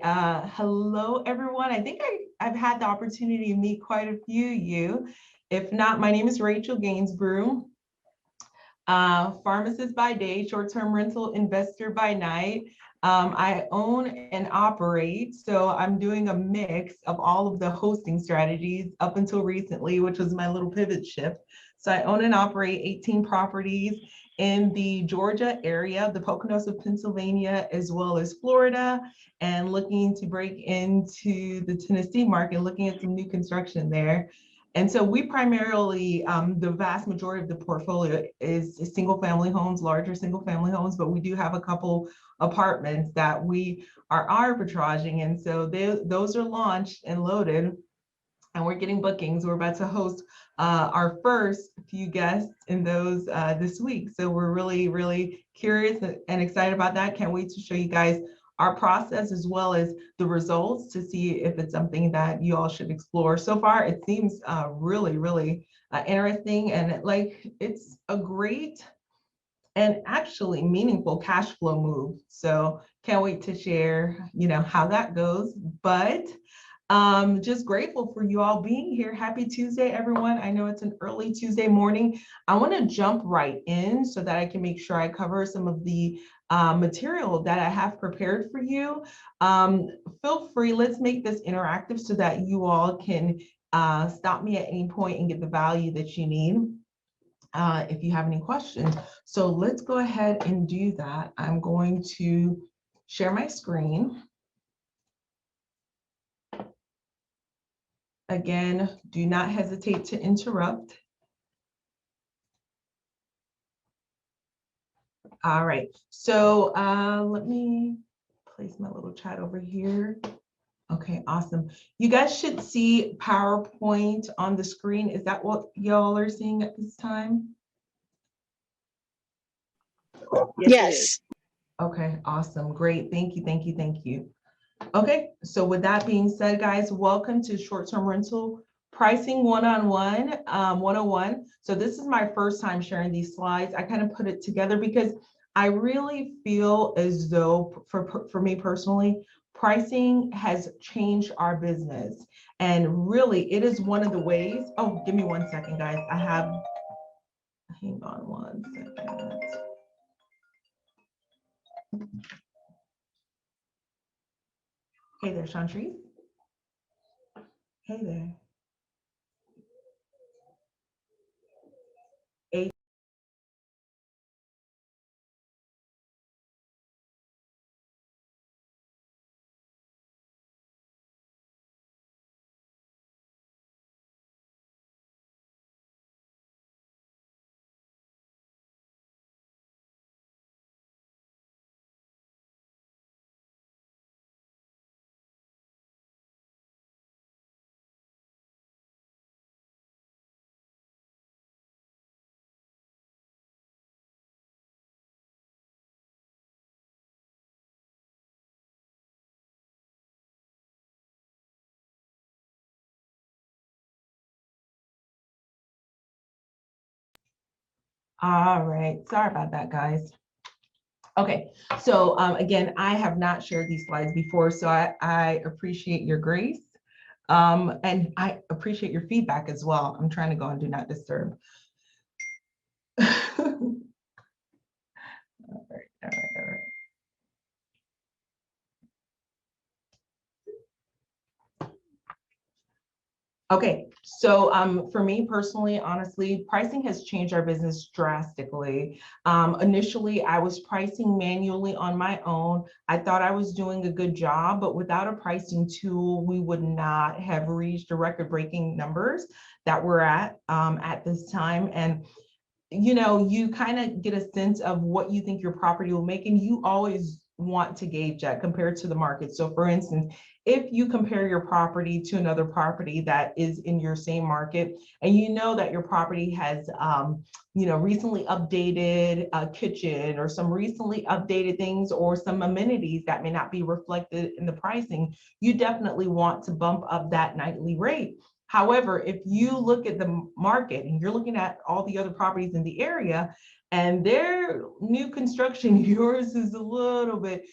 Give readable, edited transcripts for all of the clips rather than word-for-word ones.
Hello, everyone. I think I've had the opportunity to meet quite a few of you. If not, my name is Rachel Gainsbrugh, pharmacist by day, short-term rental investor by night. I own and operate, so I'm doing a mix of all of the hosting strategies up until recently, which was my little pivot shift. So I own and operate 18 properties in the Georgia area, the Poconos of Pennsylvania, as well as Florida, and looking to break into the Tennessee market, looking at some new construction there. And so we primarily, the vast majority of the portfolio is single family homes, larger single family homes, but we do have a couple apartments that we are arbitraging. And so those are launched and loaded, and we're getting bookings. We're about to host our first few guests in those this week. So we're really, really curious and excited about that. Can't wait to show you guys our process as well as the results to see if it's something that you all should explore. So far, it seems really, really interesting, and it's a great and actually meaningful cash flow move. So can't wait to share, how that goes. But just grateful for you all being here. Happy Tuesday, everyone. I know it's an early Tuesday morning. I want to jump right in so that I can make sure I cover some of the material that I have prepared for you. Feel free, let's make this interactive so that you all can stop me at any point and get the value that you need if you have any questions. So let's go ahead and do that. I'm going to share my screen. Again, do not hesitate to interrupt. All right, so let me place my little chat over here. Okay, awesome. You guys should see PowerPoint on the screen. Is that what y'all are seeing at this time? Yes. Okay, awesome, great, thank you, thank you, thank you. Okay, so with that being said, guys, welcome to Short-Term Rental Pricing 101. So this is my first time sharing these slides. I kind of put it together because I really feel as though, for me personally, pricing has changed our business. And really, it is one of the ways. Oh, give me 1 second, guys. Hang on 1 second. Hey there, Chantrice. Hey there. All right, sorry about that, guys. Okay, so again, I have not shared these slides before, so I appreciate your grace. And I appreciate your feedback as well. I'm trying to go on Do Not Disturb. All right. Okay, so for me personally, honestly, pricing has changed our business drastically. Initially, I was pricing manually on my own. I thought I was doing a good job, but without a pricing tool, we would not have reached the record-breaking numbers that we're at this time. And you kind of get a sense of what you think your property will make, and you always want to gauge that compared to the market. So for instance, if you compare your property to another property that is in your same market, and you know that your property has recently updated a kitchen or some recently updated things or some amenities that may not be reflected in the pricing, you definitely want to bump up that nightly rate. However, if you look at the market and you're looking at all the other properties in the area and their new construction, yours is a little bit,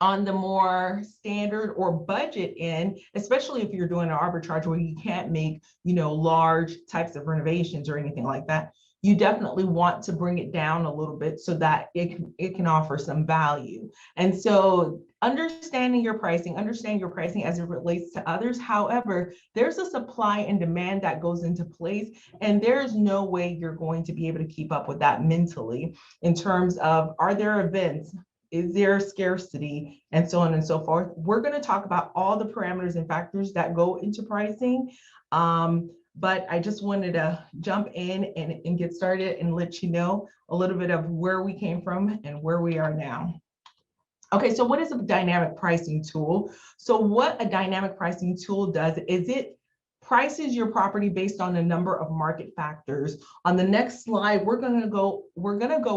On the more standard or budget end, especially if you're doing an arbitrage where you can't make, large types of renovations or anything like that, you definitely want to bring it down a little bit so that it can offer some value. And so understand your pricing as it relates to others. However, there's a supply and demand that goes into place, and there's no way you're going to be able to keep up with that mentally in terms of, are there events? Is there scarcity, and so on and so forth. We're going to talk about all the parameters and factors that go into pricing. But I just wanted to jump in and get started and let you know a little bit of where we came from and where we are now. Okay, so what is a dynamic pricing tool? So what a dynamic pricing tool does is it prices your property based on a number of market factors. On the next slide, we're gonna go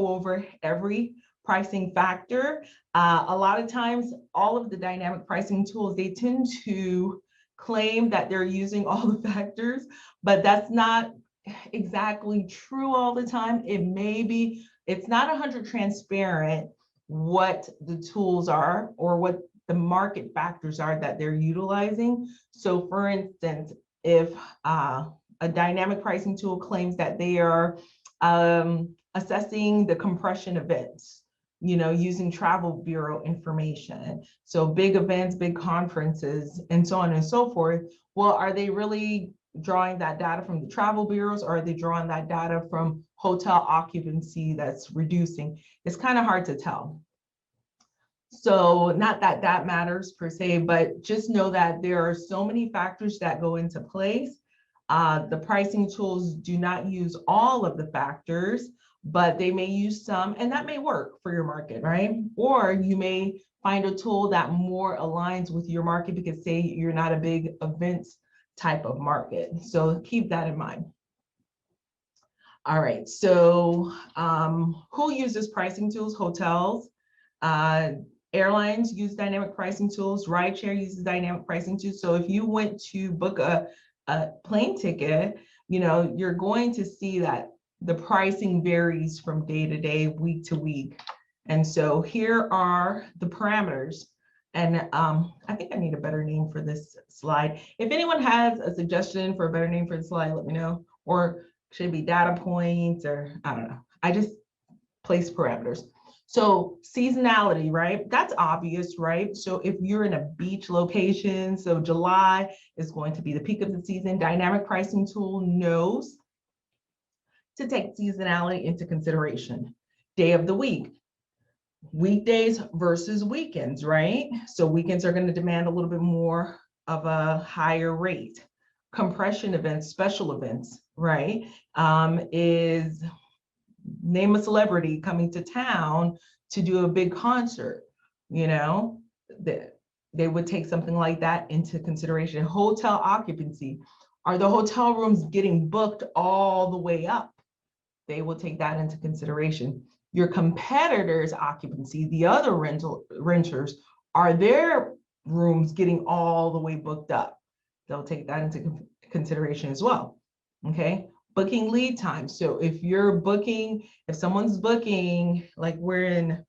over every pricing factor. A lot of times, all of the dynamic pricing tools, they tend to claim that they're using all the factors, but that's not exactly true all the time. It may be, it's not 100% transparent what the tools are or what the market factors are that they're utilizing. So for instance, if a dynamic pricing tool claims that they are assessing the compression events, using travel bureau information. So big events, big conferences, and so on and so forth. Well, are they really drawing that data from the travel bureaus, or are they drawing that data from hotel occupancy that's reducing? It's kind of hard to tell. So not that that matters per se, but just know that there are so many factors that go into place. The pricing tools do not use all of the factors, but they may use some, and that may work for your market, right? Or you may find a tool that more aligns with your market because, say, you're not a big events type of market. So keep that in mind. All right, so who uses pricing tools? Hotels. Airlines use dynamic pricing tools. Rideshare uses dynamic pricing tools. So if you went to book a plane ticket, you're going to see that the pricing varies from day to day, week to week. And so here are the parameters. And I think I need a better name for this slide. If anyone has a suggestion for a better name for the slide, let me know. Or should it be data points, or I don't know. I just place parameters. So seasonality, right? That's obvious, right? So if you're in a beach location, so July is going to be the peak of the season. Dynamic pricing tool knows to take seasonality into consideration. Day of the week, weekdays versus weekends, right? So weekends are going to demand a little bit more of a higher rate. Compression events, special events, right? Is name a celebrity coming to town to do a big concert, they would take something like that into consideration. Hotel occupancy, are the hotel rooms getting booked all the way up? They will take that into consideration. Your competitors' occupancy, the other renters, are their rooms getting all the way booked up? They'll take that into consideration as well, okay? Booking lead time. So if someone's booking, like we're in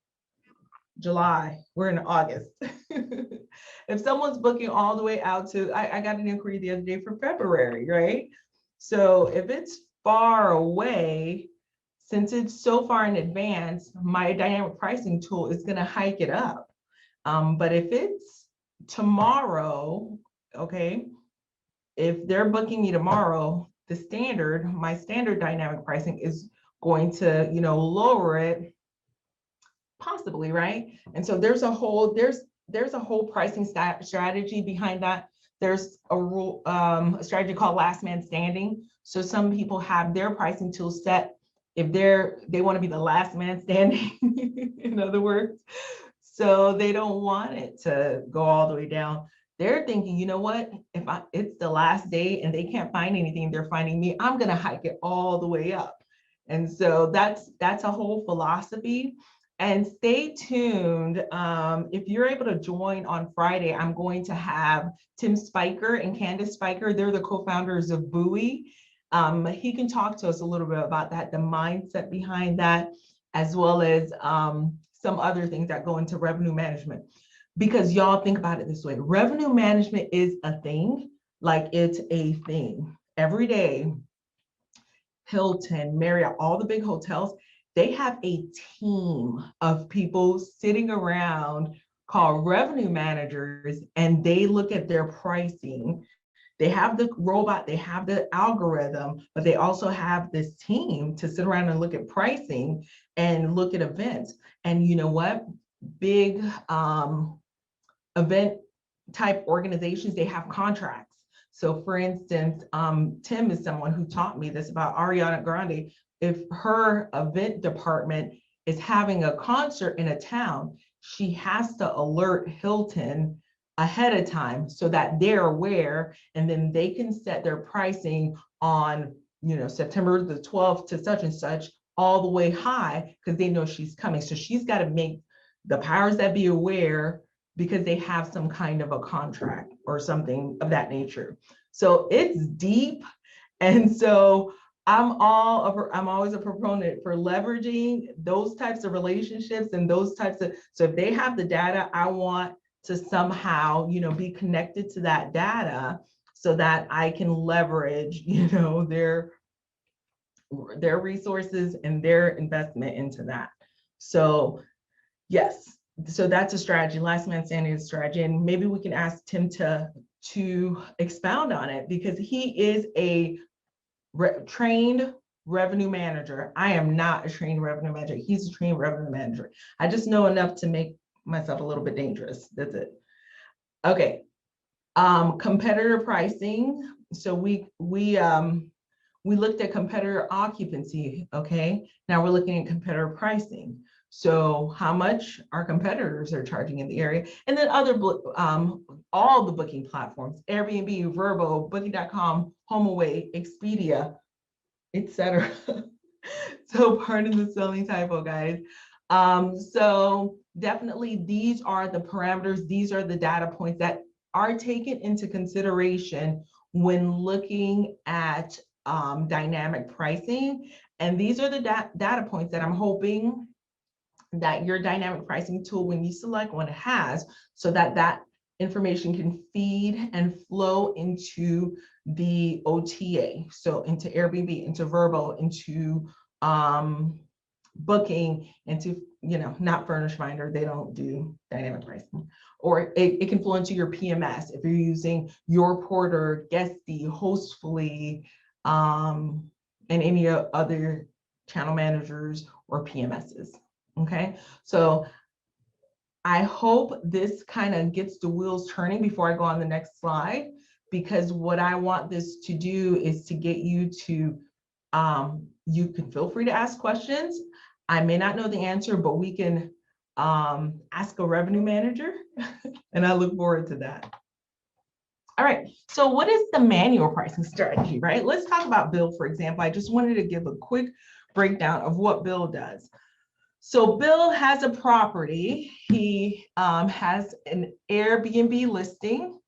July, we're in August. If someone's booking all the way out to, I got an inquiry the other day for February, right? So if it's far away, since it's so far in advance, my dynamic pricing tool is going to hike it up. But if it's tomorrow, okay, if they're booking me tomorrow, my standard dynamic pricing is going to, lower it possibly, right? And so there's a whole pricing strategy behind that. There's a strategy called last man standing. So some people have their pricing tool set if they want to be the last man standing, in other words. So they don't want it to go all the way down. They're thinking, you know what, if it's the last day and they can't find anything, they're finding me, I'm going to hike it all the way up. And so that's a whole philosophy. And stay tuned. If you're able to join on Friday, I'm going to have Tim Spiker and Candace Spiker. They're the co-founders of Bowie. He can talk to us a little bit about that, the mindset behind that, as well as some other things that go into revenue management. because y'all think about it this way, revenue management is a thing, like it's a thing. Every day, Hilton, Marriott, all the big hotels, they have a team of people sitting around called revenue managers, and they look at their pricing. They have the robot, they have the algorithm, but they also have this team to sit around and look at pricing and look at events. And you know what? Big event type organizations, they have contracts. So for instance, Tim is someone who taught me this about Ariana Grande. If her event department is having a concert in a town, she has to alert Hilton ahead of time so that they're aware, and then they can set their pricing on, September the 12th to such and such all the way high, because they know she's coming. So she's got to make the powers that be aware, because they have some kind of a contract or something of that nature. So it's deep. And so I'm always a proponent for leveraging those types of relationships and those types of, so if they have the data, I want to somehow, be connected to that data so that I can leverage, their resources and their investment into that. So yes, so that's a strategy. Last man standing is a strategy, and maybe we can ask Tim to expound on it, because he is a trained revenue manager. I am not a trained revenue manager. He's a trained revenue manager. I just know enough to make myself a little bit dangerous. That's it. Okay. Competitor pricing. So we looked at competitor occupancy. Okay. Now we're looking at competitor pricing. So how much our competitors are charging in the area, and then other all the booking platforms: Airbnb, Vrbo, Booking.com, HomeAway, Expedia, etc. So pardon the spelling typo, guys. So definitely these are the parameters, these are the data points that are taken into consideration when looking at dynamic pricing. And these are the data points that I'm hoping that your dynamic pricing tool, when you select one, has, so that that information can feed and flow into the OTA. So into Airbnb, into Vrbo, into Booking, into, not Furnish Finder, they don't do dynamic pricing. Or it can flow into your PMS if you're using Your Porter, Guesty, Hostfully, and any other channel managers or PMSs. Okay, so I hope this kind of gets the wheels turning before I go on the next slide, because what I want this to do is to get you to, you can feel free to ask questions. I may not know the answer, but we can ask a revenue manager, and I look forward to that. All right, so what is the manual pricing strategy, right? Let's talk about Bill, for example. I just wanted to give a quick breakdown of what Bill does. So Bill has a property. He has an Airbnb listing,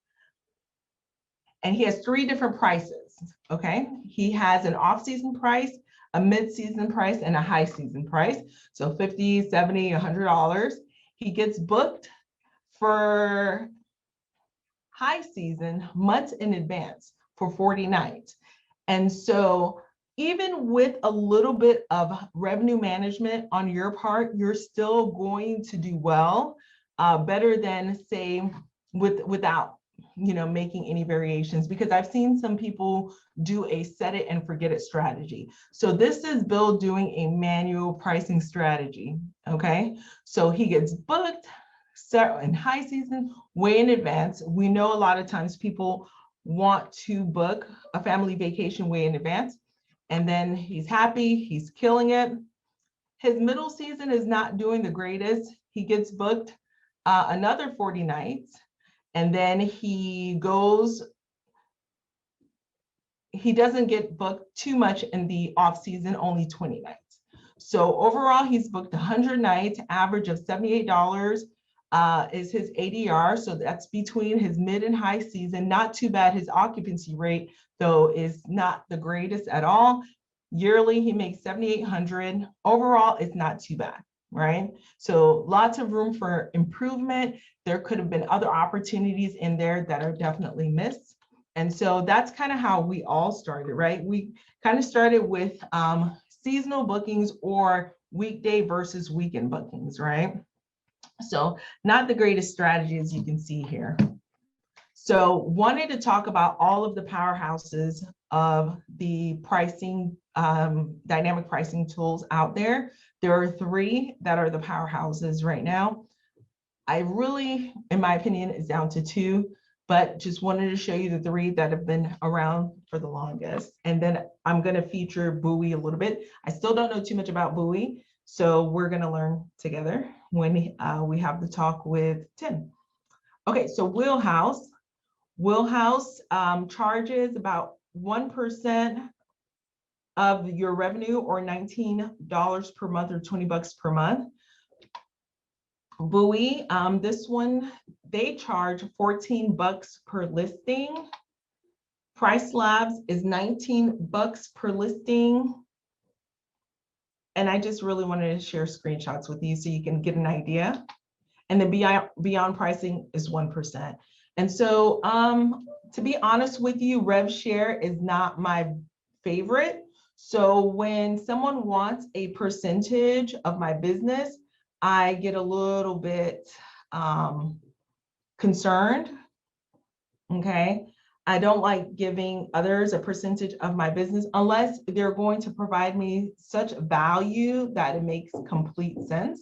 and he has 3 different prices, okay? He has an off-season price, a mid-season price, and a high season price. So $50, $70, $100. He gets booked for high season months in advance for 40 nights. And so even with a little bit of revenue management on your part, you're still going to do well, better than, say, without, making any variations, because I've seen some people do a set it and forget it strategy. So this is Bill doing a manual pricing strategy, okay? So he gets booked in high season way in advance. We know a lot of times people want to book a family vacation way in advance, and then he's happy, he's killing it. His middle season is not doing the greatest. He gets booked another 40 nights, and then he doesn't get booked too much in the off season, only 20 nights. So overall, he's booked 100 nights, average of $78 is his ADR. So that's between his mid and high season. Not too bad. His occupancy rate, though, is not the greatest at all. Yearly, he makes $7,800. Overall, it's not too bad. right? So lots of room for improvement. There could have been other opportunities in there that are definitely missed. And so that's kind of how we all started, right? We kind of started with seasonal bookings or weekday versus weekend bookings, right? So not the greatest strategy, as you can see here. So wanted to talk about all of the powerhouses of the pricing, dynamic pricing tools out there. There are 3 that are the powerhouses right now. I really, in my opinion, is down to 2, but just wanted to show you the 3 that have been around for the longest. And then I'm going to feature Buoy a little bit. I still don't know too much about Buoy, so we're going to learn together when we have the talk with Tim. Okay, so Wheelhouse. Wheelhouse charges about 1% of your revenue, or $19 per month, or $20 per month. Buoy, this one, they charge $14 per listing. Price Labs is $19 per listing. And I just really wanted to share screenshots with you so you can get an idea. And then beyond pricing is 1%. And so to be honest with you, rev share is not my favorite. So when someone wants a percentage of my business, I get a little bit concerned, okay? I don't like giving others a percentage of my business unless they're going to provide me such value that it makes complete sense.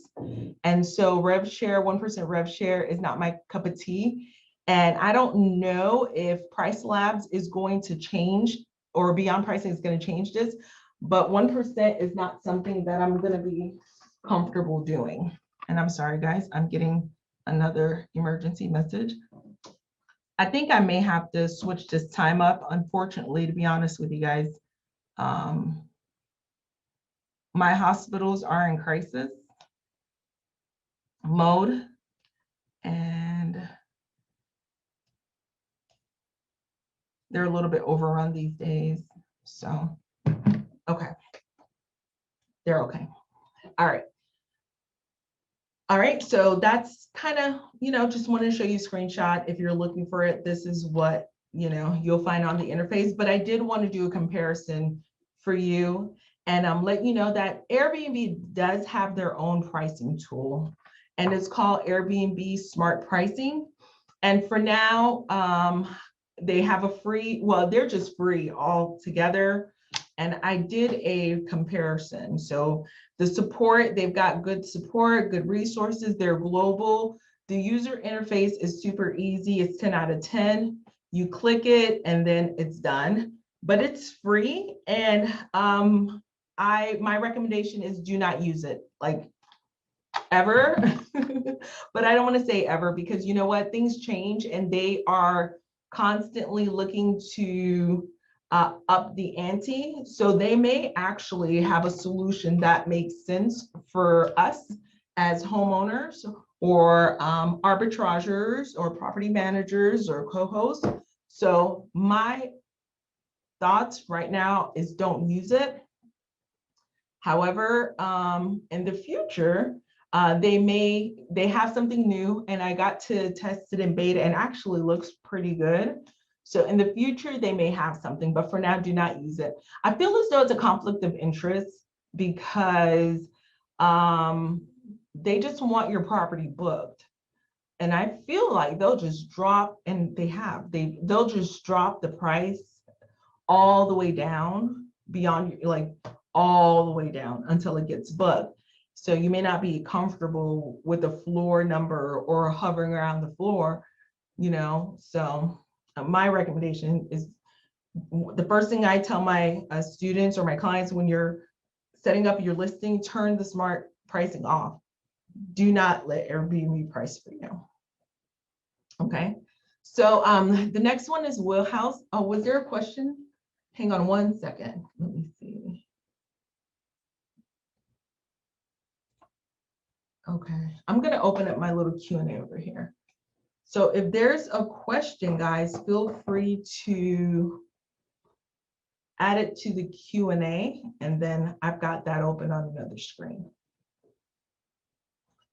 And so rev share, 1% rev share is not my cup of tea. And I don't know if Price Labs is going to change, or Beyond Pricing is going to change this, but 1% is not something that I'm going to be comfortable doing. And I'm sorry, guys, I'm getting another emergency message. I think I may have to switch this time up, unfortunately, to be honest with you guys. My hospitals are in crisis mode, and they're a little bit overrun these days. So, okay. They're okay. All right. All right, so that's kind of, just want to show you a screenshot. If you're looking for it, this is what, you'll find on the interface. But I did want to do a comparison for you and let you know that Airbnb does have their own pricing tool, and it's called Airbnb Smart Pricing. And for now, they have a free, well, they're just free altogether. And I did a comparison. So the support, they've got good support, good resources. They're global. The user interface is super easy. It's 10 out of 10. You click it and then it's done, but it's free. And my recommendation is do not use it, like, ever. But I don't want to say ever, because you know what, things change and they are constantly looking to up the ante. So they may actually have a solution that makes sense for us as homeowners, or arbitrageurs, or property managers, or co-hosts. So my thoughts right now is don't use it. However, in the future, they have something new, and I got to test it in beta and actually looks pretty good. So in the future, they may have something, but for now, do not use it. I feel as though it's a conflict of interest, because they just want your property booked. And I feel like they'll just drop, and they'll just drop the price all the way down beyond, like, all the way down until it gets booked. So you may not be comfortable with the floor number or hovering around the floor, so my recommendation is, the first thing I tell my students or my clients when you're setting up your listing, turn the smart pricing off. Do not let Airbnb price for you. Okay, so the next one is Wheelhouse. Oh, was there a question? Hang on one second. Let me see. Okay, I'm going to open up my little Q&A over here. So if there's a question, guys, feel free to add it to the Q&A, and then I've got that open on another screen.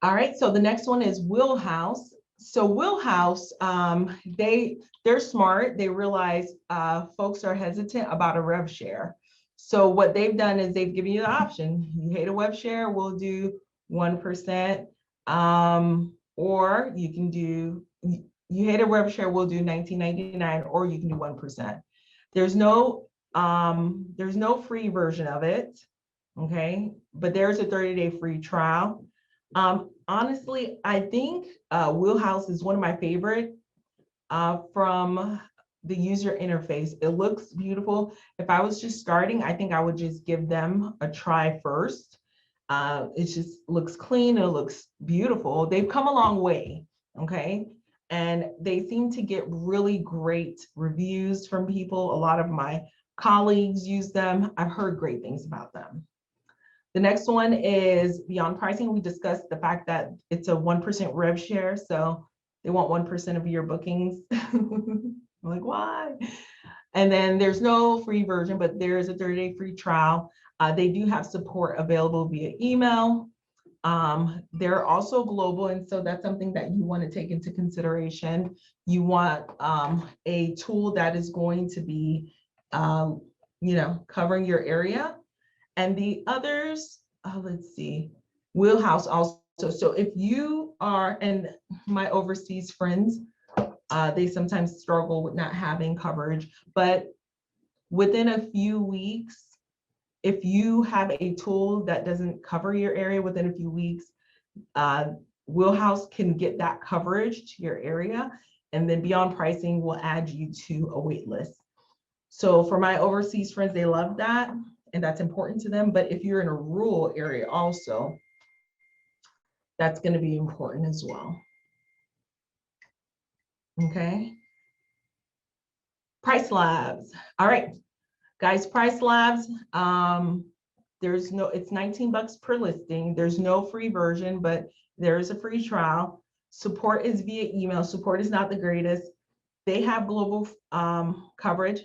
All right, so the next one is Wheelhouse. So Wheelhouse, they're smart. They realize folks are hesitant about a rev share. So what they've done is they've given you the option. You hate a web share, we'll do 1%. Or you can do, you hate a web share, we'll do $19.99, or you can do 1%. There's no free version of it, okay? But there's a 30-day free trial. Honestly, I think Wheelhouse is one of my favorite from the user interface. It looks beautiful. If I was just starting, I think I would just give them a try first. It just looks clean, it looks beautiful. They've come a long way, okay? And they seem to get really great reviews from people. A lot of my colleagues use them. I've heard great things about them. The next one is Beyond Pricing. We discussed the fact that it's a 1% rev share, so they want 1% of your bookings. I'm like, why? And then there's no free version, but there is a 30-day free trial. They do have support available via email. They're also global, and so that's something that you want to take into consideration. You want a tool that is going to be, covering your area. And the others, let's see, Wheelhouse also. So if you are, and my overseas friends, they sometimes struggle with not having coverage, but within a few weeks, if you have a tool that doesn't cover your area within a few weeks, Wheelhouse can get that coverage to your area, and then Beyond Pricing will add you to a wait list. So for my overseas friends, they love that, and that's important to them. But if you're in a rural area also, that's going to be important as well. Okay. Price Labs. All right, guys, Price Labs. It's $19 per listing. There's no free version, but there is a free trial. Support is via email. Support is not the greatest. They have global coverage.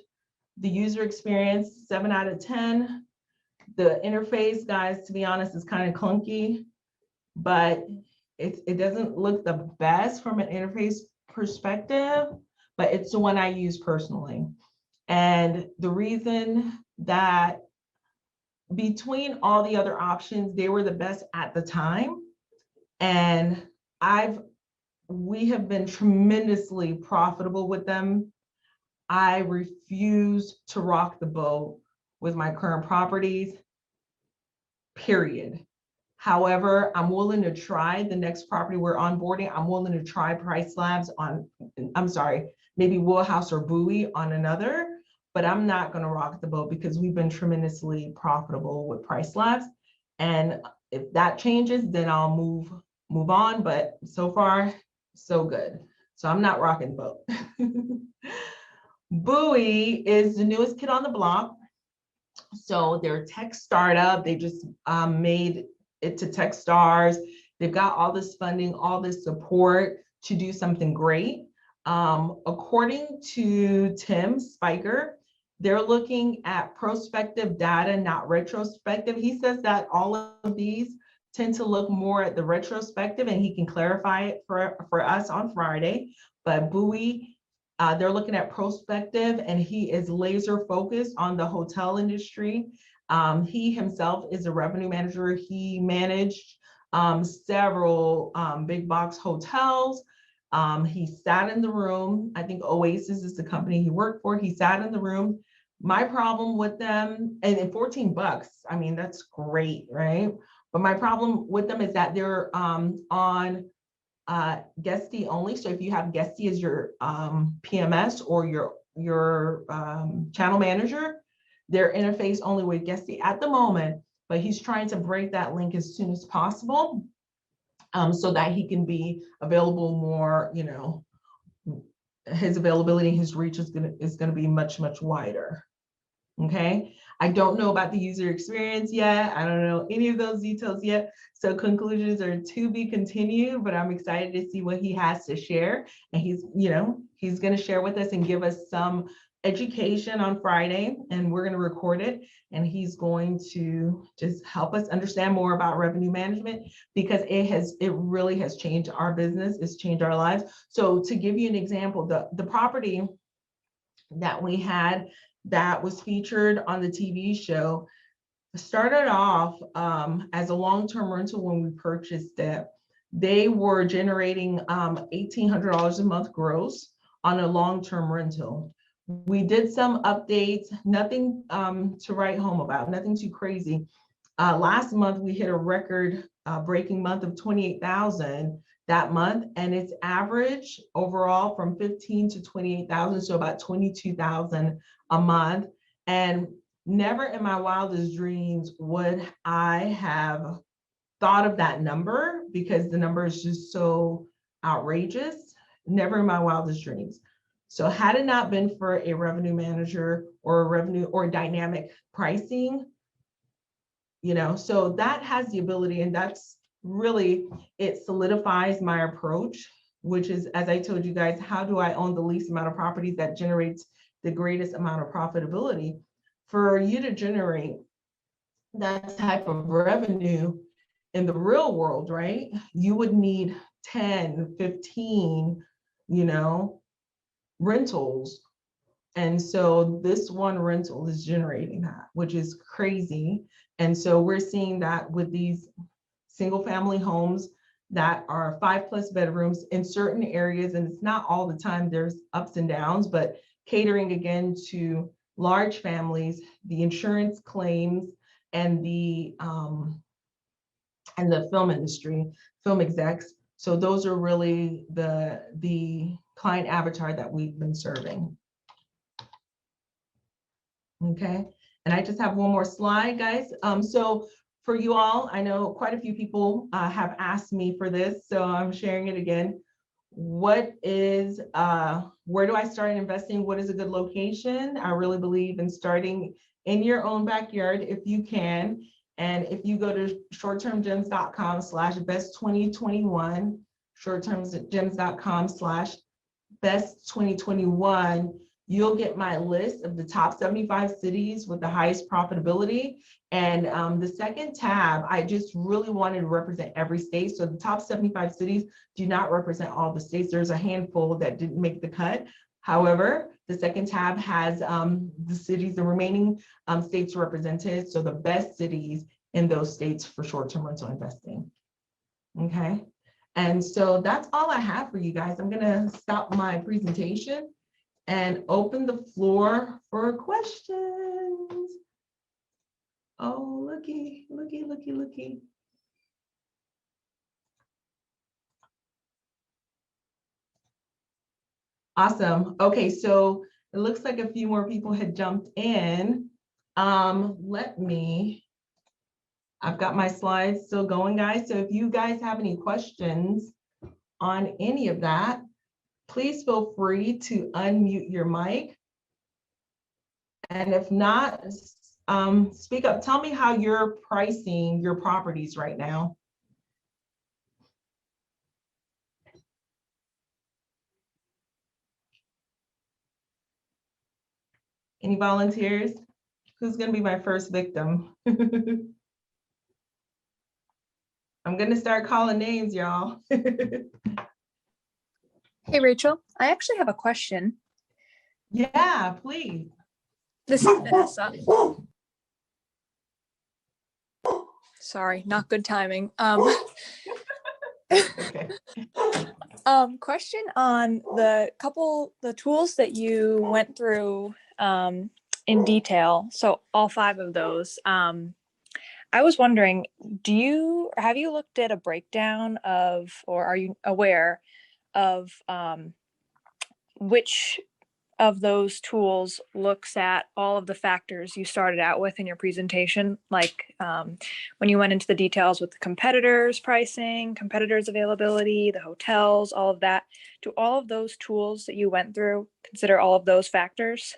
The user experience, 7 out of 10. The interface, guys, to be honest, is kind of clunky, but it doesn't look the best from an interface perspective, but it's the one I use personally. And the reason that between all the other options, they were the best at the time. And we have been tremendously profitable with them. I refuse to rock the boat with my current properties, period. However, I'm willing to try the next property we're onboarding. I'm willing to try Price Labs on, maybe Wheelhouse or Bowie on another, but I'm not going to rock the boat because we've been tremendously profitable with Price Labs. And if that changes, then I'll move on. But so far, so good. So I'm not rocking the boat. Bowie is the newest kid on the block. So they're a tech startup. They just made it to Techstars. They've got all this funding, all this support to do something great. According to Tim Spiker, they're looking at prospective data, not retrospective. He says that all of these tend to look more at the retrospective, and he can clarify it for us on Friday. But Bowie, they're looking at prospective, and he is laser focused on the hotel industry. He himself is a revenue manager. He managed several big box hotels. He sat in the room. I think Oasis is the company he worked for. He sat in the room. My problem with them, and at $14, I mean, that's great, right? But my problem with them is that they're on Guesty only. So if you have Guesty as your PMS or your channel manager, their interface only with Guesty at the moment, but he's trying to break that link as soon as possible so that he can be available more, his availability, his reach is gonna be much, much wider. Okay, I don't know about the user experience yet. I don't know any of those details yet. So conclusions are to be continued, but I'm excited to see what he has to share. And he's going to share with us and give us some education on Friday, and we're going to record it. And he's going to just help us understand more about revenue management, because it really has changed our business. It's changed our lives. So to give you an example, the property that we had that was featured on the TV show started off as a long-term rental when we purchased it. They were generating $1,800 a month gross on a long-term rental. We did some updates, nothing to write home about, nothing too crazy. Last month, we hit a record breaking month of 28,000 that month, and it's average overall from 15 to 28,000, so about 22,000 a month. And never in my wildest dreams would I have thought of that number, because the number is just so outrageous. Never in my wildest dreams. So had it not been for a revenue manager or a revenue or dynamic pricing, so that has the ability, and that's really, it solidifies my approach, which is, as I told you guys, how do I own the least amount of properties that generates the greatest amount of profitability? For you to generate that type of revenue in the real world, right? You would need 10, 15, rentals. And so this one rental is generating that, which is crazy. And so we're seeing that with these single family homes that are 5+ bedrooms in certain areas. And it's not all the time, there's ups and downs, but catering again to large families, the insurance claims, and the film industry, film execs. So those are really the client avatar that we've been serving. Okay, and I just have one more slide, guys. So for you all, I know quite a few people have asked me for this, so I'm sharing it again. What is, where do I start investing? What is a good location? I really believe in starting in your own backyard if you can. And if you go to shorttermgems.com/best2021, shorttermgems.com/best2021, you'll get my list of the top 75 cities with the highest profitability. And the second tab, I just really wanted to represent every state. So the top 75 cities do not represent all the states. There's a handful that didn't make the cut. However, the second tab has the cities, the remaining states represented. So the best cities in those states for short-term rental investing. Okay. And so that's all I have for you guys. I'm gonna stop my presentation and open the floor for questions. Oh, looky. Awesome. Okay, so it looks like a few more people had jumped in. I've got my slides still going, guys. So if you guys have any questions on any of that, please feel free to unmute your mic. And if not, speak up. Tell me how you're pricing your properties right now. Any volunteers? Who's going to be my first victim? I'm going to start calling names, y'all. Hey, Rachel, I actually have a question. Yeah, please. This is Vanessa. Sorry, not good timing. Okay. Question on the tools that you went through in detail. So all 5 of those. I was wondering, have you looked at a breakdown of, or are you aware of which of those tools looks at all of the factors you started out with in your presentation, like when you went into the details with the competitors' pricing, competitors' availability, the hotels, all of that? Do all of those tools that you went through consider all of those factors?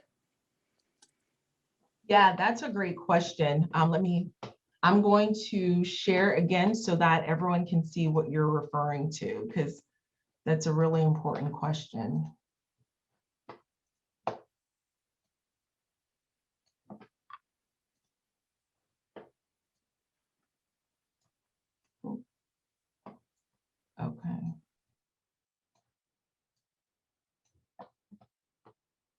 Yeah, that's a great question. I'm going to share again so that everyone can see what you're referring to, because that's a really important question.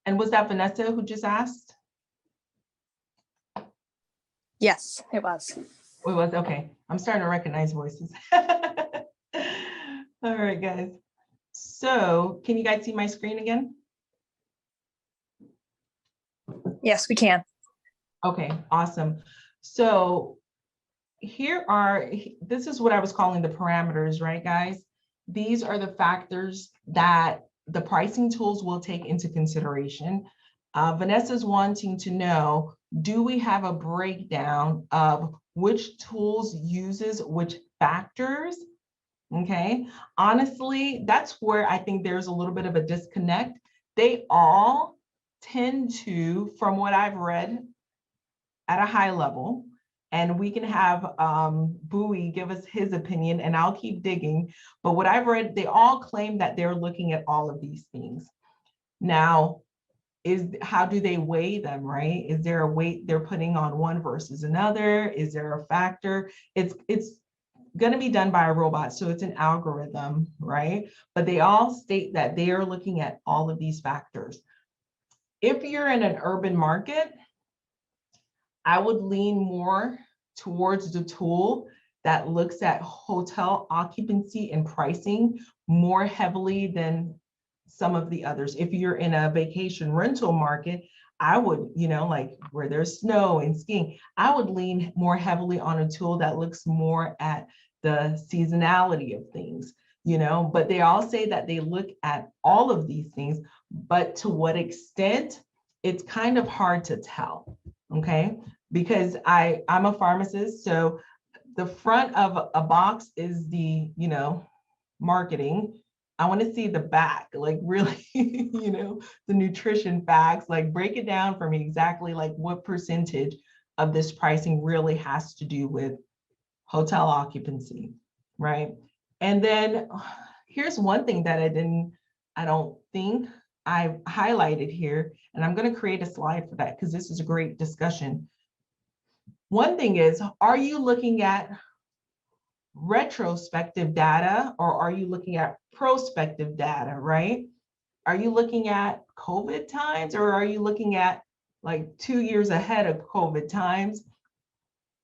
And was that Vanessa who just asked? Yes, it was. It was, okay. I'm starting to recognize voices. All right, guys. So can you guys see my screen again? Yes, we can. Okay, awesome. So this is what I was calling the parameters, right, guys? These are the factors that the pricing tools will take into consideration. Vanessa's wanting to know, do we have a breakdown of which tools uses which factors? Okay, honestly, that's where I think there's a little bit of a disconnect. They all tend to, from what I've read at a high level, and we can have Bowie give us his opinion and I'll keep digging. But what I've read, they all claim that they're looking at all of these things. Now, how do they weigh them, right? Is there a weight they're putting on one versus another? Is there a factor? It's going to be done by a robot, so it's an algorithm, right? But they all state that they are looking at all of these factors. If you're in an urban market, I would lean more towards the tool that looks at hotel occupancy and pricing more heavily than some of the others. If you're in a vacation rental market, I would, like where there's snow and skiing, I would lean more heavily on a tool that looks more at the seasonality of things, but they all say that they look at all of these things, but to what extent, it's kind of hard to tell, okay? Because I'm a pharmacist, so the front of a box is the, marketing. I want to see the back, like really, the nutrition facts, like break it down for me exactly like what percentage of this pricing really has to do with hotel occupancy, right? And then here's one thing that I don't think I've highlighted here, and I'm going to create a slide for that because this is a great discussion. One thing is, are you looking at retrospective data or are you looking at prospective data, right? Are you looking at COVID times or are you looking at like 2 years ahead of COVID times?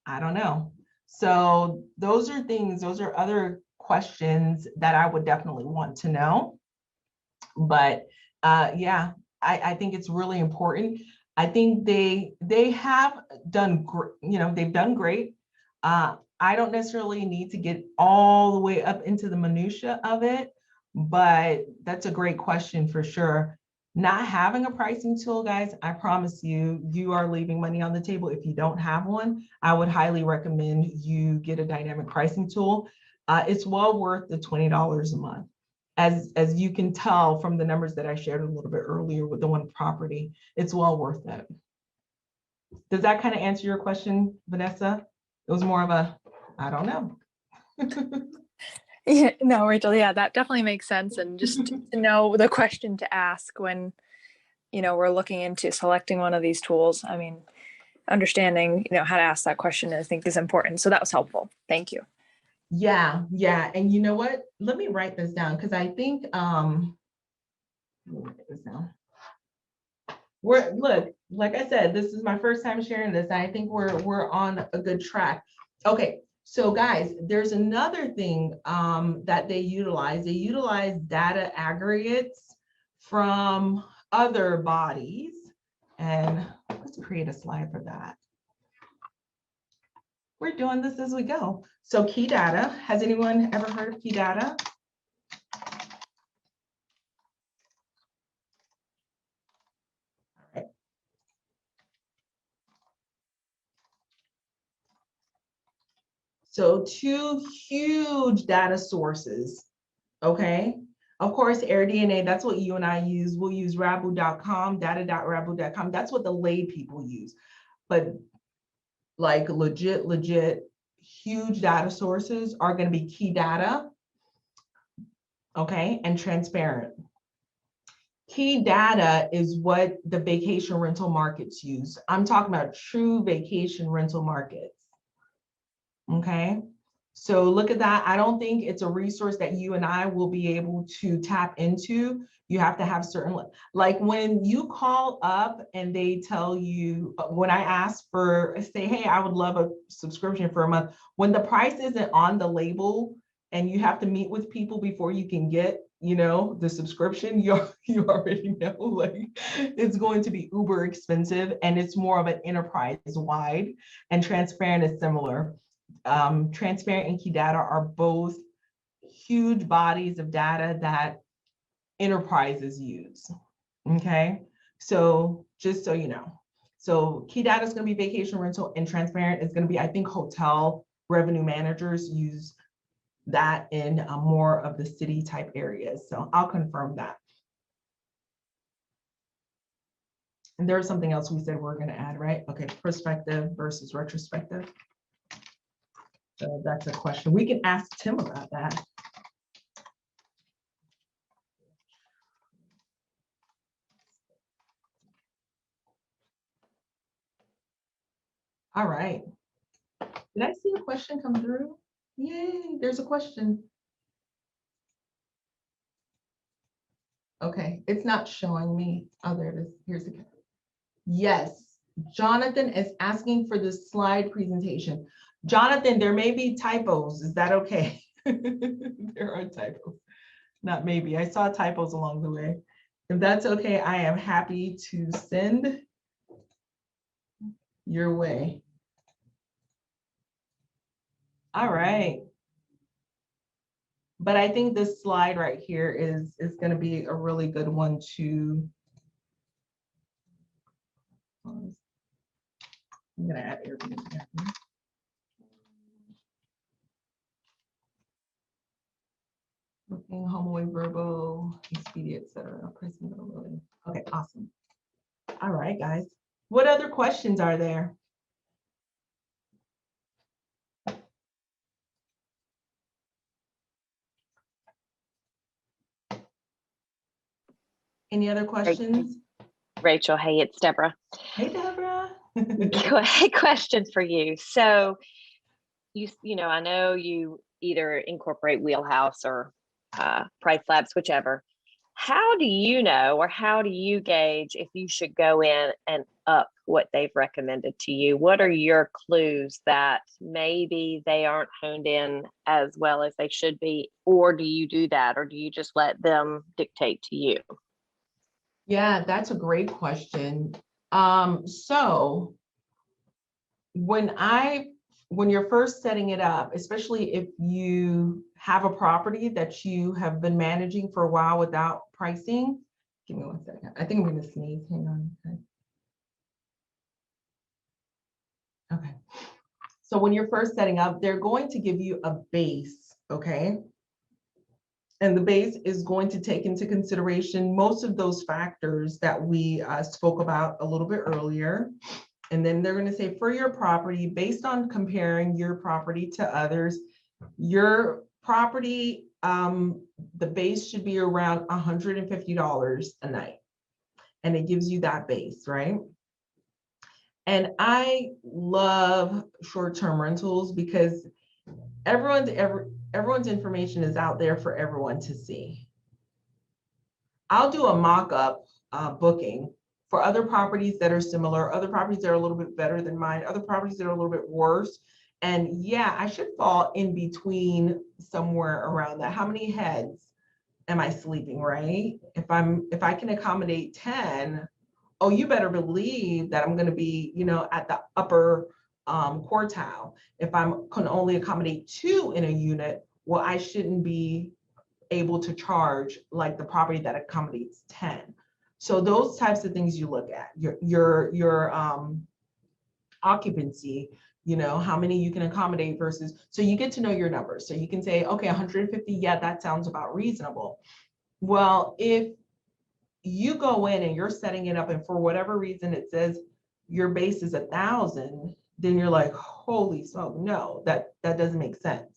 I don't know. So those are other questions that I would definitely want to know. But yeah, I think it's really important. I think they have done, they've done great. I don't necessarily need to get all the way up into the minutia of it, but that's a great question for sure. Not having a pricing tool, guys, I promise you, you are leaving money on the table. If you don't have one, I would highly recommend you get a dynamic pricing tool. It's well worth the $20 a month. As you can tell from the numbers that I shared a little bit earlier with the one property, it's well worth it. Does that kind of answer your question, Vanessa? It was more of a, I don't know. Yeah, no, Rachel, yeah, that definitely makes sense. And just to know the question to ask when, we're looking into selecting one of these tools. I mean, understanding, how to ask that question, I think is important. So that was helpful. Thank you. Yeah. And you know what? Let me write this down because I think, let me write this down. Look, like I said, this is my first time sharing this. I think we're on a good track. Okay. So guys, there's another thing that they utilize. They utilize data aggregates from other bodies. And let's create a slide for that. We're doing this as we go. So key data, has anyone ever heard of key data? All right. So two huge data sources, okay? Of course, AirDNA, that's what you and I use. We'll use rabu.com, data.rabu.com. That's what the lay people use. But like legit, huge data sources are going to be key data, okay, and transparent. Key data is what the vacation rental markets use. I'm talking about true vacation rental markets, okay? So look at that. I don't think it's a resource that you and I will be able to tap into. You have to have certain, like when you call up and they tell you, when I ask for, say, hey, I would love a subscription for a month, when the price isn't on the label and you have to meet with people before you can get, you know, the subscription, you already know, like, it's going to be uber expensive, and it's more of an enterprise wide, and Transparent is similar. Transparent and Key Data are both huge bodies of data that enterprises use. Okay, so just so you know, so Key Data is going to be vacation rental, and Transparent is going to be, I think, hotel revenue managers use that in more of the city type areas. So I'll confirm that. And there's something else we said we're going to add, right? Okay, prospective versus retrospective. So that's a question. We can ask Tim about that. All right. Did I see a question come through? Yay, there's a question. Okay, it's not showing me. Oh, there it is. Here's the. Yes, Jonathan is asking for the slide presentation. Jonathan, there may be typos. Is that okay? There are typos. Not maybe. I saw typos along the way. If that's okay, I am happy to send your way. All right. But I think this slide right here is going to be a really good one to. I'm going to add Airbnb. Booking, HomeAway, Verbo, Expedia, etc. Okay, awesome. All right, guys. What other questions are there? Any other questions? Rachel, hey, it's Deborah. Hey, Deborah. Question for you. So you know, I know you either incorporate Wheelhouse or Price Labs, whichever. How do you know, or how do you gauge if you should go in and up what they've recommended to you? What are your clues that maybe they aren't honed in as well as they should be? Or do you do that? Or do you just let them dictate to you? Yeah, that's a great question. So when you're first setting it up, especially if you have a property that you have been managing for a while without pricing, give me 1 second. I think I'm going to sneeze. Hang on. Okay. So when you're first setting up, they're going to give you a base, okay? And the base is going to take into consideration most of those factors that we spoke about a little bit earlier. And then they're going to say, for your property, based on comparing your property to others, your property, the base should be around $150 a night. And it gives you that base, right? And I love short-term rentals because everyone's information is out there for everyone to see. I'll do a mock-up booking for other properties that are similar, other properties that are a little bit better than mine, other properties that are a little bit worse. And yeah, I should fall in between somewhere around that. How many heads am I sleeping, right? If I can accommodate 10, oh, you better believe that I'm going to be, you know, at the upper quartile. If I can only accommodate 2 in a unit, well, I shouldn't be able to charge like the property that accommodates 10. So those types of things you look at, your occupancy, you know, how many you can accommodate versus, so you get to know your numbers. So you can say, okay, 150, yeah, that sounds about reasonable. Well, if you go in and you're setting it up and for whatever reason it says your base is 1,000, then you're like, holy smoke, no, that doesn't make sense.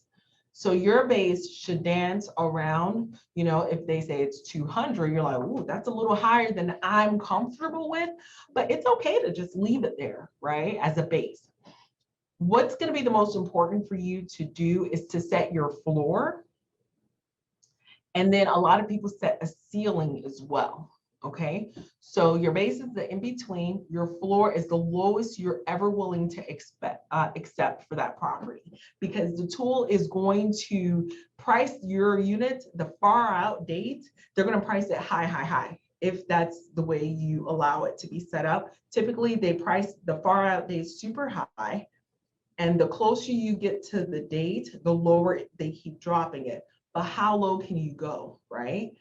So your base should dance around, you know, if they say it's 200, you're like, ooh, that's a little higher than I'm comfortable with, but it's okay to just leave it there, right, as a base. what's going to be the most important for you to do is to set your floor. And then a lot of people set a ceiling as well. Okay, so your base is the in between, your floor is the lowest you're ever willing to accept for that property, because the tool is going to price your unit the far out date. They're going to price it high, if that's the way you allow it to be set up. Typically, they price the far out date super high, and the closer you get to the date, the lower they keep dropping it. But how low can you go, right?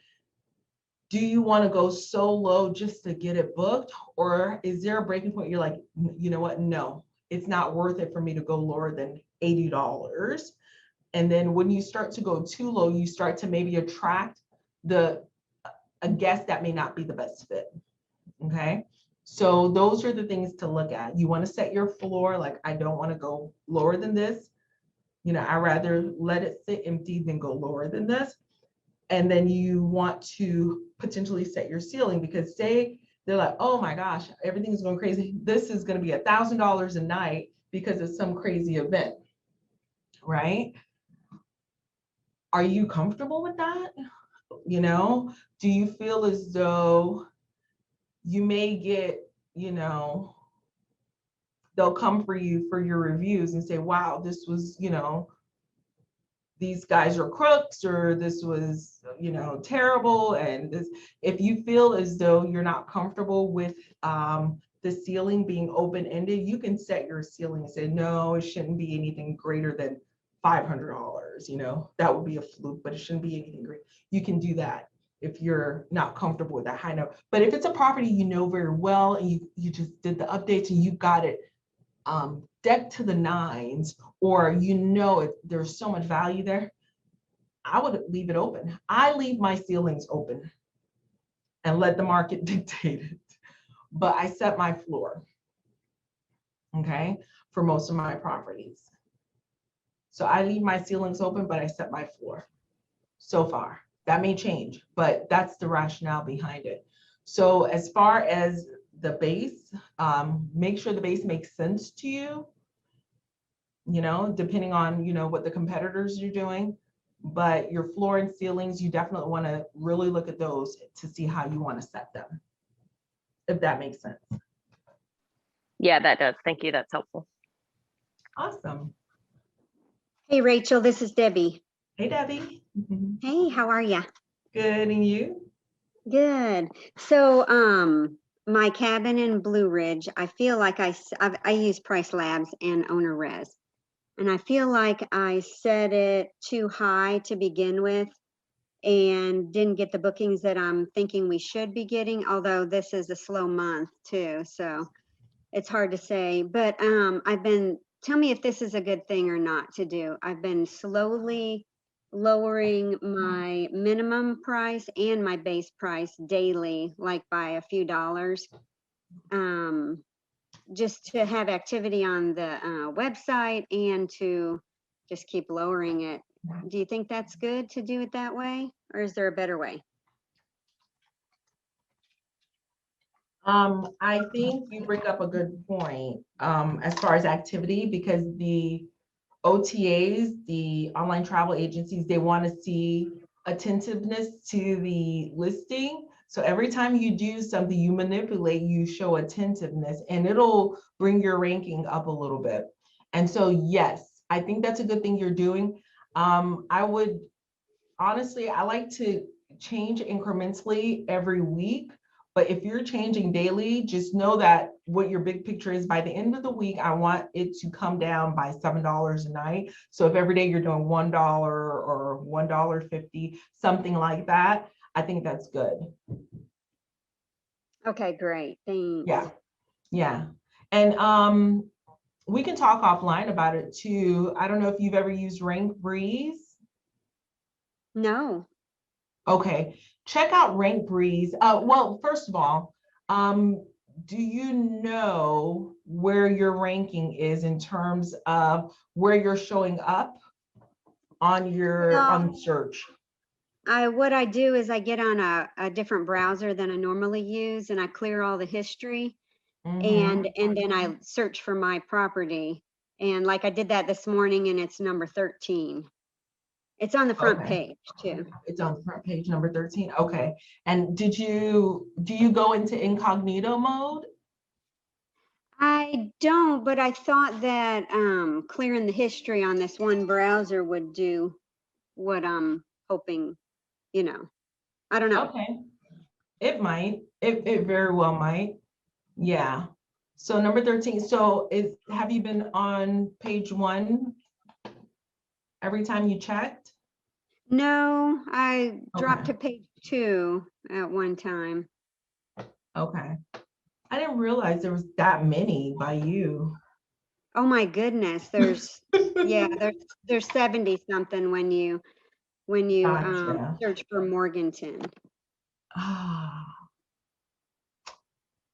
Do you want to go so low just to get it booked? Or is there a breaking point? You're like, you know what? No, it's not worth it for me to go lower than $80. And then when you start to go too low, you start to maybe attract a guest that may not be the best fit. Okay. So those are the things to look at. You want to set your floor. Like, I don't want to go lower than this. You know, I'd rather let it sit empty than go lower than this. And then you want to potentially set your ceiling, because say they're like, oh my gosh, everything is going crazy. This is going to be $1,000 a night because it's some crazy event, right? Are you comfortable with that? You know, do you feel as though you may get, you know, they'll come for you for your reviews and say, wow, this was, you know, these guys are crooks, or this was, you know, terrible. And this, if you feel as though you're not comfortable with the ceiling being open-ended, you can set your ceiling and say, no, it shouldn't be anything greater than $500. You know, that would be a fluke, but it shouldn't be anything great. You can do that if you're not comfortable with that high note. But if it's a property you know very well, and you just did the updates and you got it decked to the nines, or you know there's so much value there, I would leave it open. I leave my ceilings open and let the market dictate it. But I set my floor, okay, for most of my properties. So I leave my ceilings open, but I set my floor so far. That may change, but that's the rationale behind it. So as far as the base, make sure the base makes sense to you, you know, depending on, you know, what the competitors are doing. But your floor and ceilings, you definitely want to really look at those to see how you want to set them, if that makes sense. Yeah, that does. Thank you. That's helpful. Awesome. Hey, Rachel, this is Debbie. Hey, Debbie. Hey, how are you? Good, and you? Good. So, my cabin in Blue Ridge, I feel like I use Price Labs and Owner Res, and I feel like I set it too high to begin with and didn't get the bookings that I'm thinking we should be getting, although this is a slow month too, so it's hard to say. But tell me if this is a good thing or not to do. I've been slowly lowering my minimum price and my base price daily, like by a few dollars, just to have activity on the website and to just keep lowering it. Do you think that's good to do it that way, or is there a better way? I think you bring up a good point as far as activity, because the OTAs, the online travel agencies, they want to see attentiveness to the listing. So every time you do something, you manipulate, you show attentiveness, and it'll bring your ranking up a little bit. And so, yes, I think that's a good thing you're doing. I would, honestly, I like to change incrementally every week. But if you're changing daily, just know that what your big picture is, by the end of the week, I want it to come down by $7 a night. So if every day you're doing $1 or $1.50, something like that, I think that's good. Okay, great. Thanks. Yeah. Yeah. And we can talk offline about it too. I don't know if you've ever used Rank Breeze. No. Okay, check out Rank Breeze. Well, first of all, do you know where your ranking is in terms of where you're showing up on your on search? What I do is I get on a different browser than I normally use, and I clear all the history, and then I search for my property, And like I did that this morning and it's number 13. It's on the front Okay. page too. It's on front page number 13. Okay. And do you go into incognito mode? I don't, but I thought that clearing the history on this one browser would do what I'm hoping, you know. I don't know. Okay. It might. It very well might. Yeah. So number 13. So have you been on page 1 every time you checked? No, I dropped Okay. to page 2 at one time. Okay. I didn't realize there was that many by you. Oh my goodness, there's yeah, there's 70 something when you Gotcha. search for Morganton. Ah,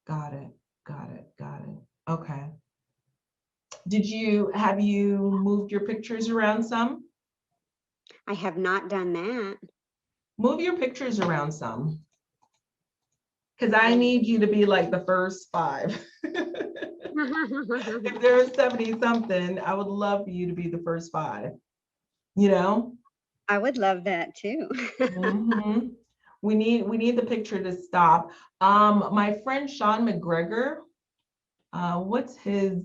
got it. Got it. Got it. Okay. Have you moved your pictures around some? I have not done that. Move your pictures around some. Because I need you to be like the first 5. If there's 70 something, I would love for you to be the first 5, you know? I would love that too. Mhm. We need the picture to stop. My friend Sean McGregor, what's his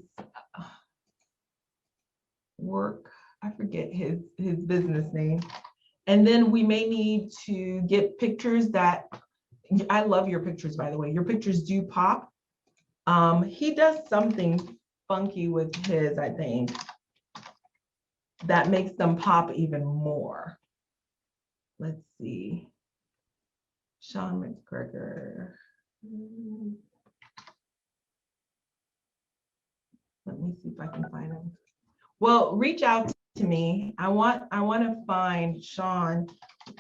work? I forget his business name. And then we may need to get pictures that, I love your pictures, by the way. Your pictures do pop. He does something funky with his, I think, that makes them pop even more. Let's see. Sean McGregor. Let me see if I can find him. Well, reach out to me. I want to find Sean.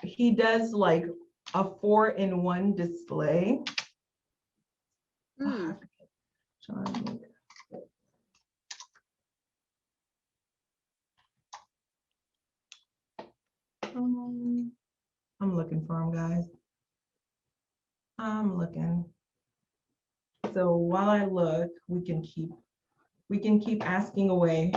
He does like a 4-in-1 display. Hmm. Sean. I'm looking for him, guys. I'm looking. So while I look, we can keep asking away.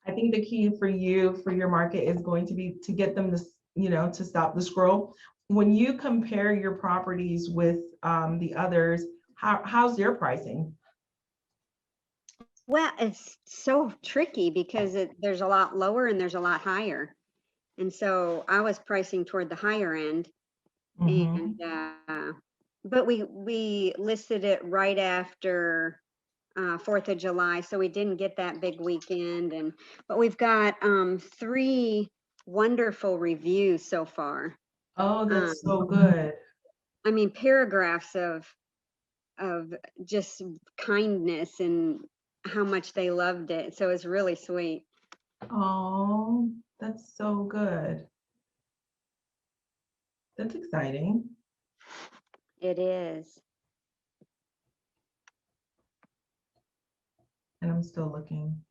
I think the key for you, for your market, is going to be to get them to, to stop the scroll. When you compare your properties with the others, how's their pricing? Well, it's so tricky because there's a lot lower and there's a lot higher. And so I was pricing toward the higher end. Mhm. And but we listed it right after 4th of July, so we didn't get that big weekend. But we've got 3 wonderful reviews so far. Oh, Um, that's so good. I mean, paragraphs of just kindness and how much they loved it. So it's really sweet. Oh, that's so good. That's exciting. It is. And I'm still looking.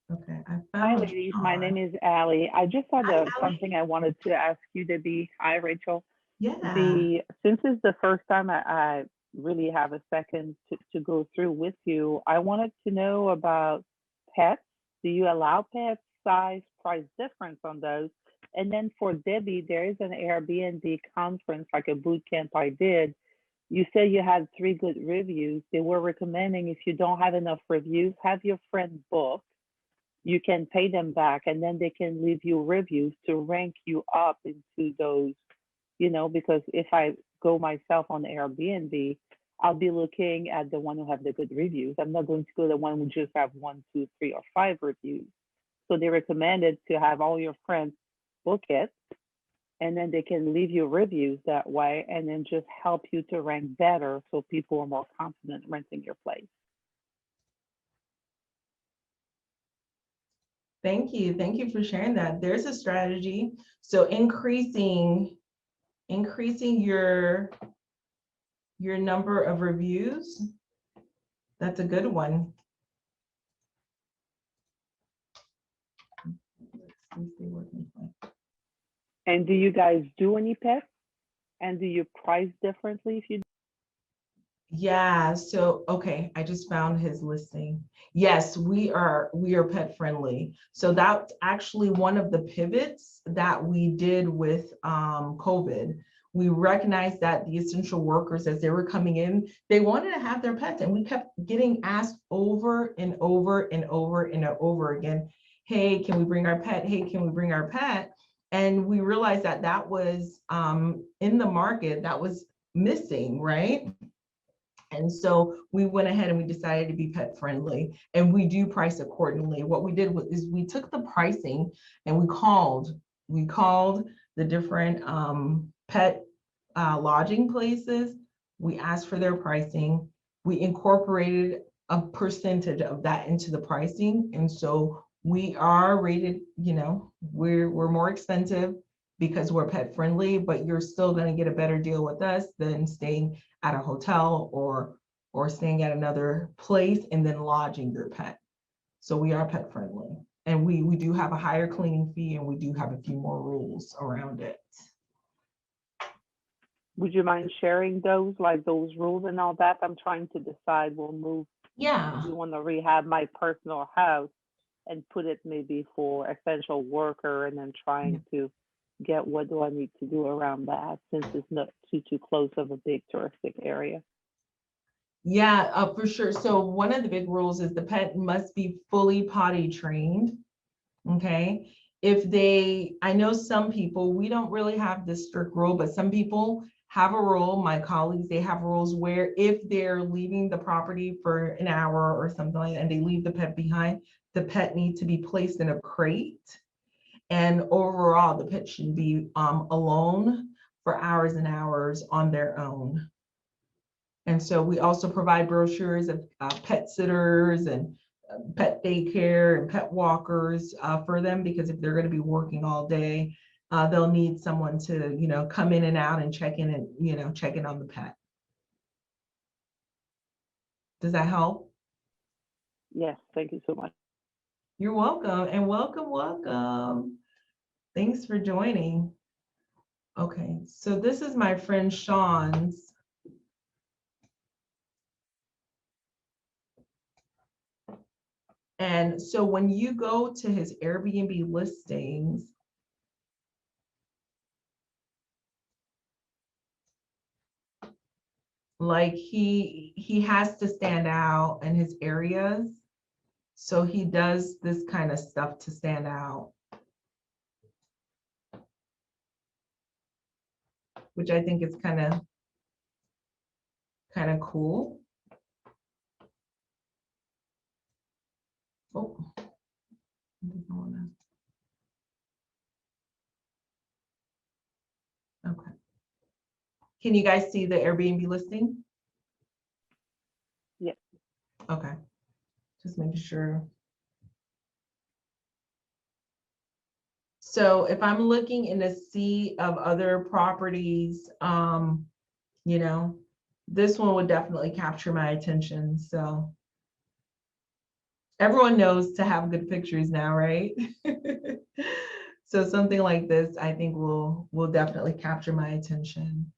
Okay, I Hi, found ladies. My Sean. name is Allie. I just had Hi, Allie. something I wanted to ask you, Debbie. Hi, Rachel. Yeah. Since it's the first time I really have a second to go through with you, I wanted to know about pets. Do you allow pets, size, price difference on those? And then for Debbie, there is an Airbnb conference, like a boot camp I did. You said you had 3 good reviews. They were recommending if you don't have enough reviews, have your friend book. You can pay them back and then they can leave you reviews to rank you up into those, because if I go myself on Airbnb, I'll be looking at the one who have the good reviews. I'm not going to go to the one who just have 1, 2, 3, or 5 reviews. So they recommended to have all your friends book it, and then they can leave you reviews that way and then just help you to rank better so people are more confident renting your place. Thank you. Thank you for sharing that. There's a strategy. So increasing your number of reviews. That's a good one. And do you guys do any pets? And do you price differently if you do? Yeah, so okay, I just found his listing. Yes, we are pet friendly. So that's actually one of the pivots that we did with COVID. We recognized that the essential workers, as they were coming in, they wanted to have their pets, and we kept getting asked over and over and over and over again, hey, can we bring our pet? Hey, can we bring our pet? And we realized that that was in the market, that was missing, right? And so we went ahead and we decided to be pet friendly, and we do price accordingly. What we did is we took the pricing and we called the different pet lodging places. We asked for their pricing. We incorporated a percentage of that into the pricing. And so we are rated, we're more expensive because we're pet friendly, but you're still going to get a better deal with us than staying at a hotel or staying at another place and then lodging your pet. So we are pet friendly, and we do have a higher cleaning fee, and we do have a few more rules around it. Would you mind sharing those, like those rules and all that? I'm trying to decide. We'll move. Yeah. We want to rehab my personal house and put it maybe for essential worker, and then trying to get what do I need to do around that, since it's not too close of a big touristic area. Yeah, for sure. So one of the big rules is the pet must be fully potty trained. Okay. I know some people, we don't really have this strict rule, but some people have a rule. My colleagues, they have rules where if they're leaving the property for an hour or something like that, and they leave the pet behind, the pet needs to be placed in a crate. And overall, the pet should be alone for hours and hours on their own. And so we also provide brochures of pet sitters and pet daycare and pet walkers for them, because if they're going to be working all day, they'll need someone to, come in and out and check in and, check in on the pet. Does that help? Yes, thank you so much. You're welcome, and welcome. Thanks for joining. Okay, so this is my friend Sean's. And so when you go to his Airbnb listings, like he has to stand out in his areas. So he does this kind of stuff to stand out, which I think is kind of cool. Oh, okay. Can you guys see the Airbnb listing? Yeah. Okay, just making sure. So if I'm looking in a sea of other properties, this one would definitely capture my attention. So everyone knows to have good pictures now, right? So something like this, I think will definitely capture my attention.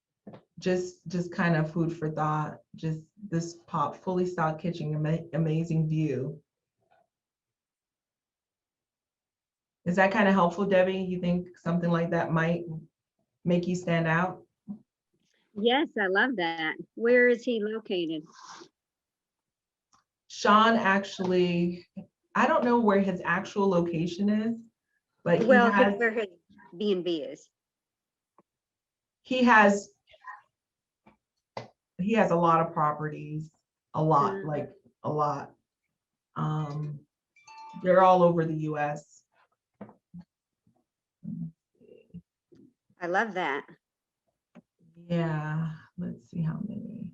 Just kind of food for thought. Just this fully stocked kitchen, amazing view. Is that kind of helpful, Debbie? You think something like that might make you stand out? Yes, I love that. Where is he located? Sean actually, I don't know where his actual location is, but Well, where his B&B is. He has a lot of properties, a lot, like a lot. They're all over the US. I love that. Yeah, let's see how many.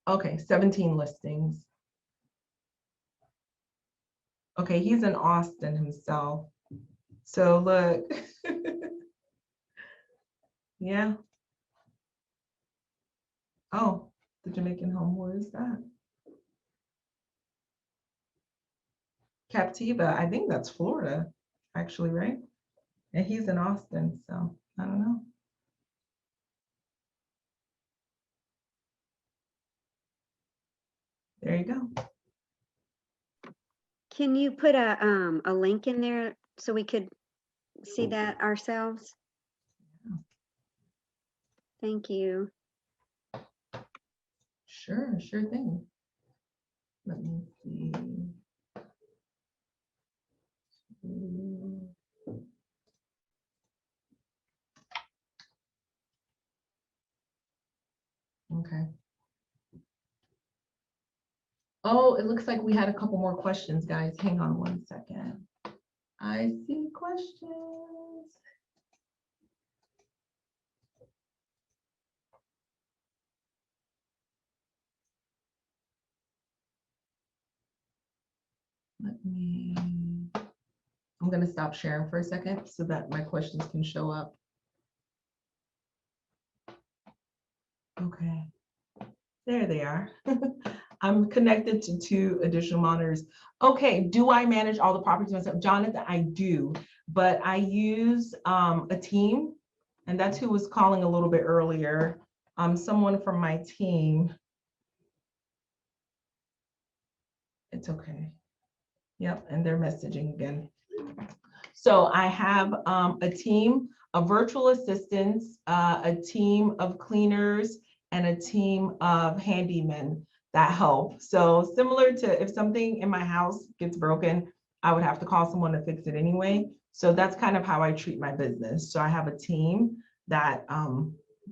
Okay, 17 listings. Okay, he's in Austin himself. So look, yeah. Oh, the Jamaican home, where is that? Captiva, I think that's Florida, actually, right? And he's in Austin, so I don't know. There you go. Can you put a link in there so we could see that ourselves? Thank you. Sure thing. Let me see. Okay. Oh, it looks like we had a couple more questions, guys. Hang on one second. I see questions. I'm going to stop sharing for a second so that my questions can show up. Okay, there they are. I'm connected to 2 additional monitors. Okay, do I manage all the properties myself? Jonathan, I do, but I use a team, and that's who was calling a little bit earlier. Someone from my team. It's okay. Yep, and they're messaging again. So I have a team of virtual assistants, a team of cleaners, and a team of handymen that help. So similar to if something in my house gets broken, I would have to call someone to fix it anyway. So that's kind of how I treat my business. So I have a team that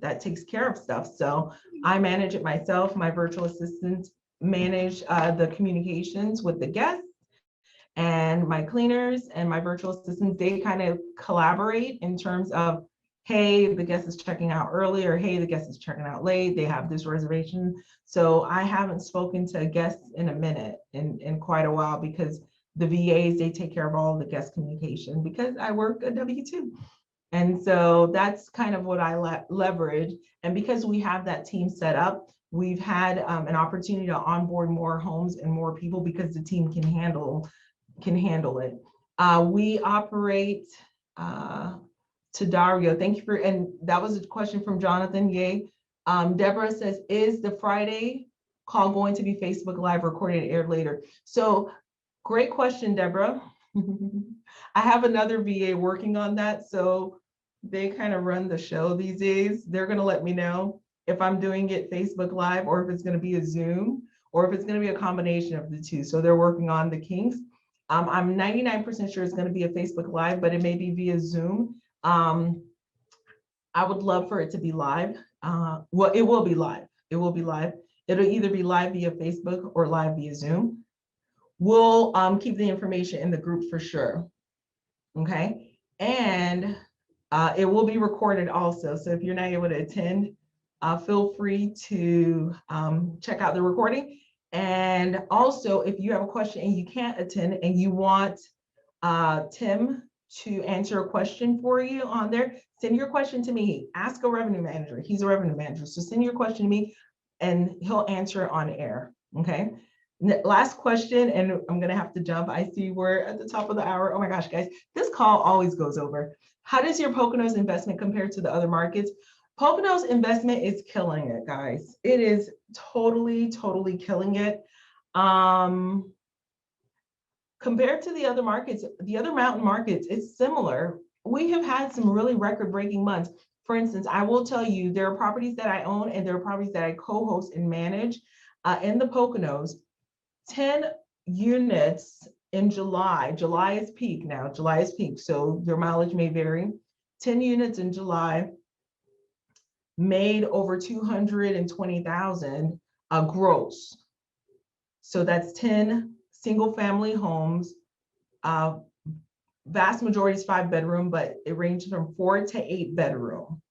that takes care of stuff. So I manage it myself. My virtual assistants manage the communications with the guests, and my cleaners and my virtual assistants, they kind of collaborate in terms of, hey, the guest is checking out early, or hey, the guest is checking out late, they have this reservation. So I haven't spoken to a guest in a minute, in quite a while, because the VAs, they take care of all the guest communication because I work a W-2. And so that's kind of what I leverage. And because we have that team set up, we've had an opportunity to onboard more homes and more people because the team can handle it. We operate to Dario. Thank you for, and that was a question from Jonathan. Yay. Deborah says, is the Friday call going to be Facebook Live, recorded and aired later? So great question, Deborah. I have another VA working on that. So they kind of run the show these days. They're going to let me know if I'm doing it Facebook Live, or if it's going to be a Zoom, or if it's going to be a combination of the two. So they're working on the kinks. I'm 99% sure it's going to be a Facebook Live, but it may be via Zoom. I would love for it to be live. Well, it will be live. It will be live. It'll either be live via Facebook or live via Zoom. We'll keep the information in the group for sure. Okay. And it will be recorded also. So if you're not able to attend, feel free to check out the recording. And also, if you have a question and you can't attend and you want Tim to answer a question for you on there, send your question to me. Ask a revenue manager. He's a revenue manager. So send your question to me and he'll answer it on air. Okay. Last question, and I'm going to have to jump. I see we're at the top of the hour. Oh my gosh, guys, this call always goes over. How does your Poconos investment compare to the other markets? Poconos investment is killing it, guys. It is totally killing it. Compared to the other markets, the other mountain markets, it's similar. We have had some really record-breaking months. For instance, I will tell you, there are properties that I own and there are properties that I co-host and manage in the Poconos. 10 units in July. July is peak now. July is peak, so their mileage may vary. 10 units in July made over 220,000 gross. So that's 10 single-family homes. Vast majority is 5-bedroom, but it ranges from 4 to 8 bedroom.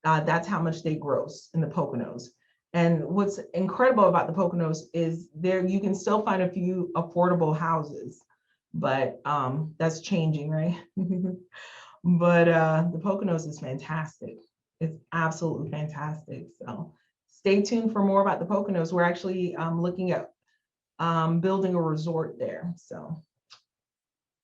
That's how much they gross in the Poconos. And what's incredible about the Poconos is there you can still find a few affordable houses, but that's changing, right? But the Poconos is fantastic. It's absolutely fantastic. So stay tuned for more about the Poconos. We're actually looking at building a resort there. So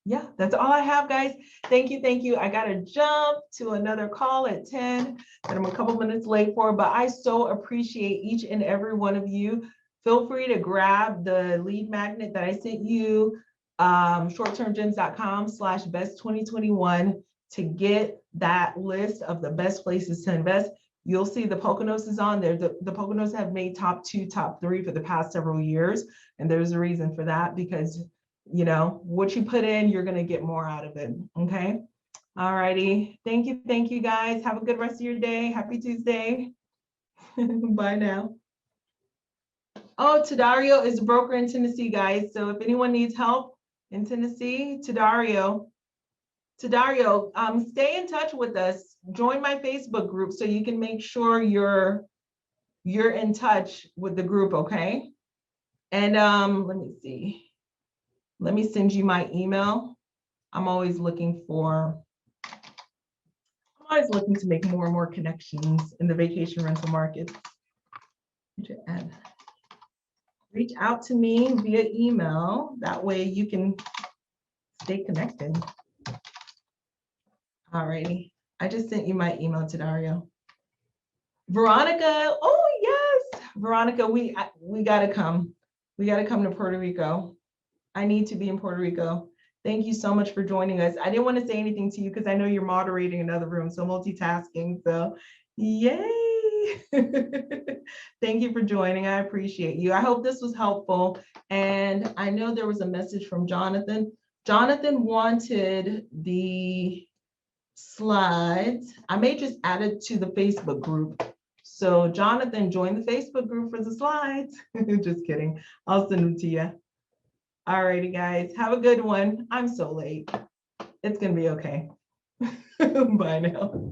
yeah, that's all I have, guys. Thank you. Thank you. I got to jump to another call at 10 that I'm a couple minutes late for, but I so appreciate each and every one of you. Feel free to grab the lead magnet that I sent you, shorttermgems.com/best2021 to get that list of the best places to invest. You'll see the Poconos is on there. The Poconos have made top 2, top 3 for the past several years. And there's a reason for that, because you know, what you put in, you're going to get more out of it. Okay. All righty. Thank you. Thank you, guys. Have a good rest of your day. Happy Tuesday. Bye now. Oh, Tadario is a broker in Tennessee, guys. So if anyone needs help in Tennessee, Tadario, stay in touch with us. Join my Facebook group so you can make sure you're in touch with the group. Okay. And let me see. Let me send you my email. I'm always looking to make more and more connections in the vacation rental market. Reach out to me via email. That way you can stay connected. All righty. I just sent you my email to Dario. Veronica, oh yes. Veronica, we gotta come. We gotta come to Puerto Rico. I need to be in Puerto Rico. Thank you so much for joining us. I didn't want to say anything to you because I know you're moderating another room, so multitasking. So yay. Thank you for joining. I appreciate you. I hope this was helpful. And I know there was a message from Jonathan. Jonathan wanted the slides. I may just add it to the Facebook group. So Jonathan, join the Facebook group for the slides. Just kidding. I'll send them to you. All righty, guys. Have a good one. I'm so late. It's going to be okay. Bye now.